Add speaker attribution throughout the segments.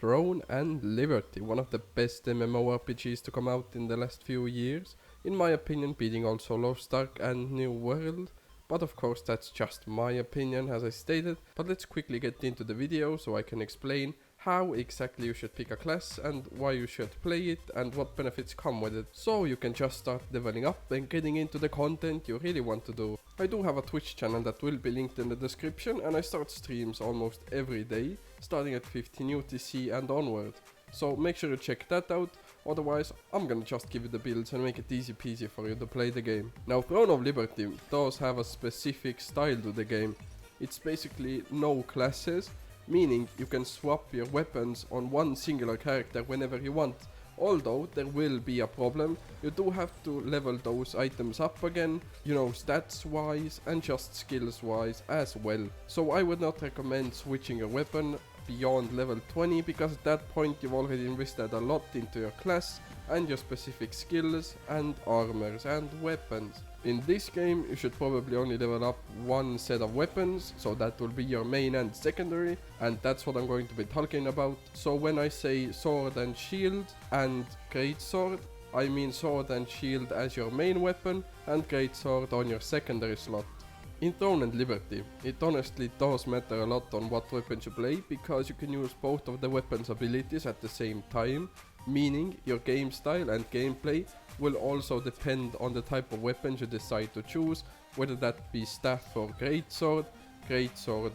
Speaker 1: Throne and Liberty, one of the best MMORPGs to come out in the last few years, in my opinion beating also Lost Ark and New World, but of course that's just my opinion as I stated. But let's quickly get into the video so I can explain how exactly you should pick a class and why you should play it and what benefits come with it, so you can just start leveling up and getting into the content you really want to do. I do have a Twitch channel that will be linked in the description, and I start streams almost every day, starting at 15 UTC and onward, so make sure you check that out. Otherwise, I'm gonna just give you the builds and make it easy peasy for you to play the game. Now, Throne of Liberty does have a specific style to the game. It's basically no classes, meaning you can swap your weapons on one singular character whenever you want. Although there will be a problem, you do have to level those items up again, stats wise and just skills wise as well. So I would not recommend switching your weapon beyond level 20, because at that point you've already invested a lot into your class and your specific skills and armors and weapons. In this game you should probably only level up one set of weapons, so that will be your main and secondary, and that's what I'm going to be talking about. So when I say sword and shield and great sword, I mean sword and shield as your main weapon and great sword on your secondary slot. In Throne and Liberty, it honestly does matter a lot on what weapons you play, because you can use both of the weapons' abilities at the same time, meaning your game style and gameplay will also depend on the type of weapons you decide to choose, whether that be staff or greatsword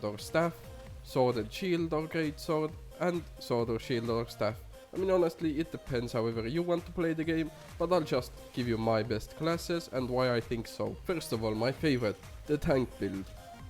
Speaker 1: or staff, sword and shield or greatsword, and sword or shield or staff. I mean, honestly, it depends however you want to play the game, but I'll just give you my best classes and why I think so. First of all, my favorite, the tank build.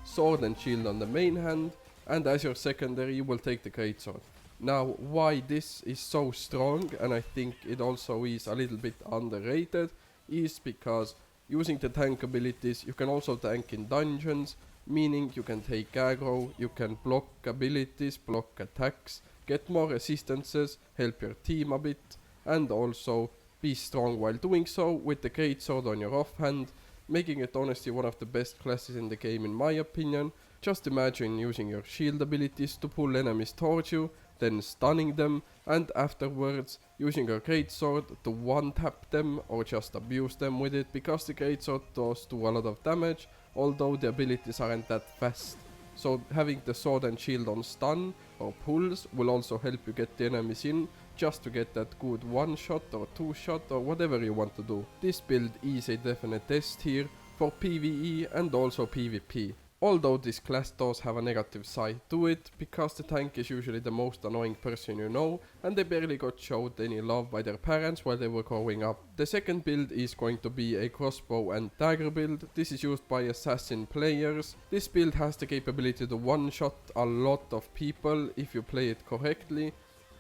Speaker 1: Sword and shield on the main hand, and as your secondary you will take the greatsword. Now, why this is so strong, and I think it also is a little bit underrated, is because using the tank abilities you can also tank in dungeons, meaning you can take aggro, you can block abilities, block attacks, get more resistances, help your team a bit, and also be strong while doing so with the greatsword on your offhand, making it honestly one of the best classes in the game in my opinion. Just imagine using your shield abilities to pull enemies towards you, then stunning them, and afterwards using your greatsword to one-tap them or just abuse them with it, because the greatsword does do a lot of damage, although the abilities aren't that fast. So having the sword and shield on stun or pulls will also help you get the enemies in, just to get that good one shot or two shot or whatever you want to do. This build is a definite test here for PvE and also PvP. Although this class does have a negative side to it, because the tank is usually the most annoying person you know, and they barely got showed any love by their parents while they were growing up. The second build is going to be a crossbow and dagger build. This is used by assassin players. This build has the capability to one-shot a lot of people if you play it correctly,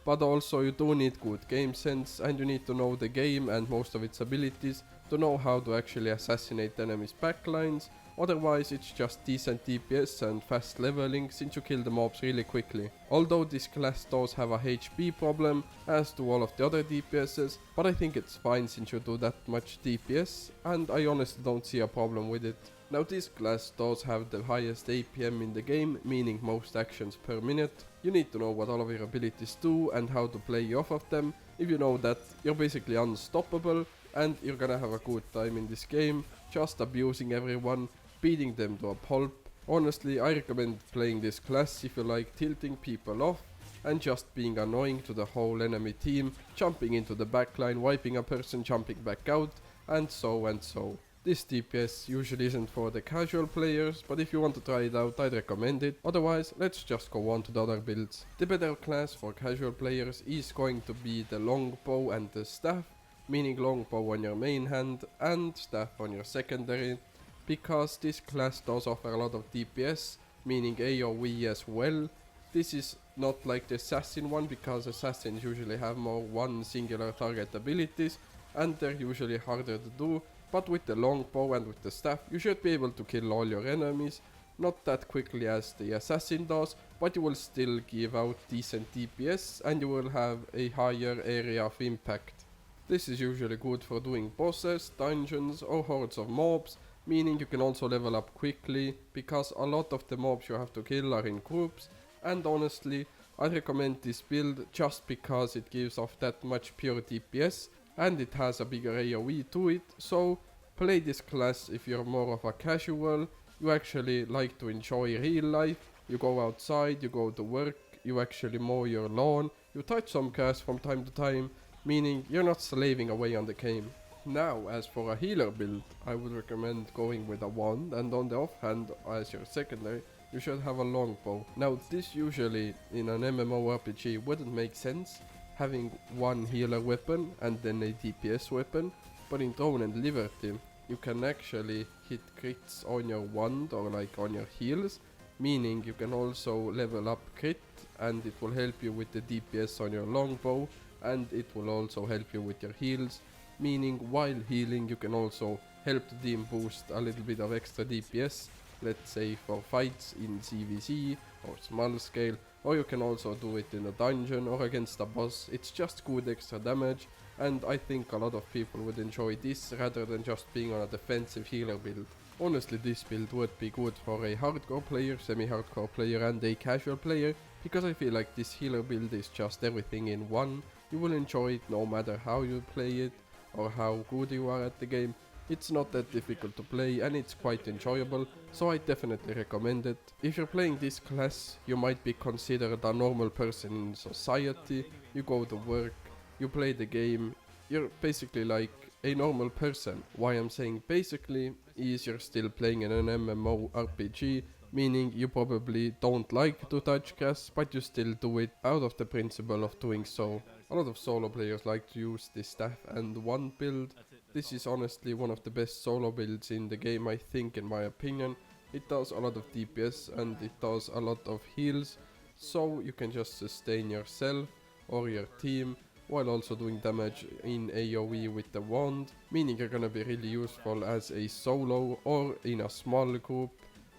Speaker 1: but also you do need good game sense, and you need to know the game and most of its abilities to know how to actually assassinate enemies' backlines. Otherwise it's just decent DPS and fast leveling, since you kill the mobs really quickly. Although this class does have a HP problem, as do all of the other DPSs, but I think it's fine since you do that much DPS, and I honestly don't see a problem with it. Now, this class does have the highest APM in the game, meaning most actions per minute. You need to know what all of your abilities do and how to play off of them. If you know that, you're basically unstoppable, and you're gonna have a good time in this game, just abusing everyone, beating them to a pulp. Honestly, I recommend playing this class if you like tilting people off and just being annoying to the whole enemy team, jumping into the backline, wiping a person, jumping back out, and so and so. This DPS usually isn't for the casual players, but if you want to try it out, I'd recommend it. Otherwise, let's just go on to the other builds. The better class for casual players is going to be the longbow and the staff, meaning longbow on your main hand and staff on your secondary, because this class does offer a lot of DPS, meaning AoE as well. This is not like the assassin one, because assassins usually have more one singular target abilities and they're usually harder to do, but with the longbow and with the staff you should be able to kill all your enemies, not that quickly as the assassin does, but you will still give out decent DPS and you will have a higher area of impact. This is usually good for doing bosses, dungeons or hordes of mobs, meaning you can also level up quickly, because a lot of the mobs you have to kill are in groups, and honestly, I recommend this build just because it gives off that much pure DPS and it has a bigger AoE to it, so play this class if you're more of a casual, you actually like to enjoy real life, you go outside, you go to work, you actually mow your lawn, you touch some grass from time to time, meaning you're not slaving away on the game. Now, as for a healer build, I would recommend going with a wand, and on the offhand, as your secondary, you should have a longbow. Now, this usually in an MMORPG wouldn't make sense, having one healer weapon and then a DPS weapon, but in Throne and Liberty, you can actually hit crits on your wand or like on your heals, meaning you can also level up crit and it will help you with the DPS on your longbow, and it will also help you with your heals, meaning while healing you can also help the team boost a little bit of extra DPS, let's say for fights in CVC or small scale, or you can also do it in a dungeon or against a boss. It's just good extra damage, and I think a lot of people would enjoy this rather than just being on a defensive healer build. Honestly, this build would be good for a hardcore player, semi-hardcore player and a casual player, because I feel like this healer build is just everything in one. You will enjoy it no matter how you play it or how good you are at the game. It's not that difficult to play and it's quite enjoyable, so I definitely recommend it. If you're playing this class, you might be considered a normal person in society, you go to work, you play the game, you're basically like a normal person. Why I'm saying basically is you're still playing in an MMORPG, meaning you probably don't like to touch grass, but you still do it out of the principle of doing so. A lot of solo players like to use the staff and wand build. This is honestly one of the best solo builds in the game, I think, in my opinion. It does a lot of DPS and it does a lot of heals, so you can just sustain yourself or your team while also doing damage in AoE with the wand, meaning you're gonna be really useful as a solo or in a small group.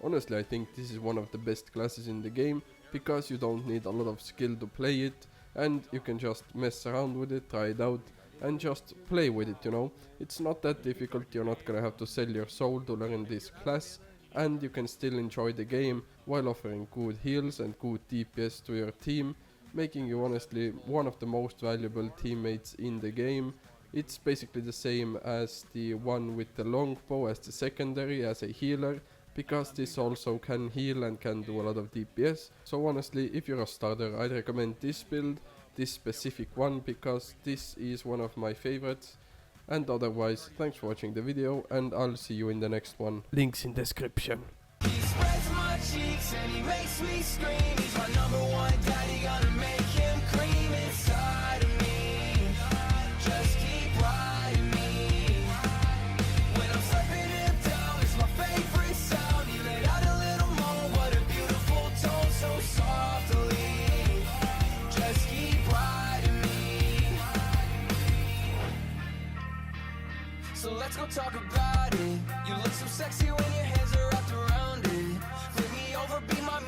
Speaker 1: Honestly, I think this is one of the best classes in the game, because you don't need a lot of skill to play it, and you can just mess around with it, try it out, and just play with it, you know. It's not that difficult, you're not gonna have to sell your soul to learn this class, and you can still enjoy the game while offering good heals and good DPS to your team, making you honestly one of the most valuable teammates in the game. It's basically the same as the one with the longbow as the secondary, as a healer, because this also can heal and can do a lot of DPS. So honestly, if you're a starter, I'd recommend this build, this specific one, because this is one of my favorites. And otherwise, thanks for watching the video, and I'll see you in the next one. Links in description.
Speaker 2: He spreads my cheeks and he makes me scream. He's my number one daddy, gonna make him cream inside of me. Just keep riding me. When I'm stepping him down, it's my favorite sound. He let out a little moan, what a beautiful tone, so softly. Just keep riding me. So let's go talk about it. You look so sexy when your hands are wrapped around it. Flip me over, be my